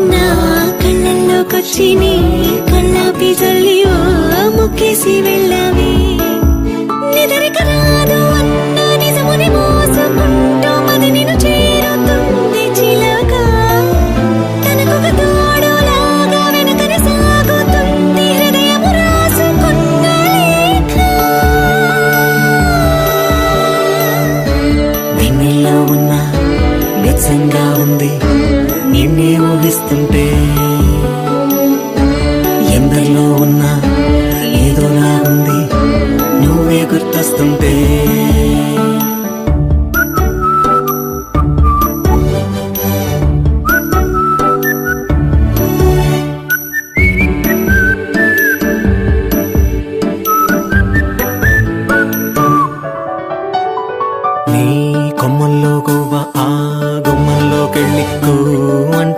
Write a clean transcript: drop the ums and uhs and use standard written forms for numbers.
నా కళ్ళల్లోకొచ్చి నీ కళ్ళాపి జల్లి ఓ ముక్కేసి వెళ్ళావే నిదరిక రాదు అన్న నిజముని మోసుకుంటూ మది నిన్ను చేరుతుంది చిలక తనకొక తోడులాగా వెనకని సాగుతుంది హృదయము రాసుకున్న లేఖ వెన్నెల్లో ఉన్న వెచ్చంగా ఉంది నిన్నే ఊహిస్తుంటే ఎందరిలో ఉన్నా ఏదోలా ఉంది నువ్వే గుర్తొస్తుంటే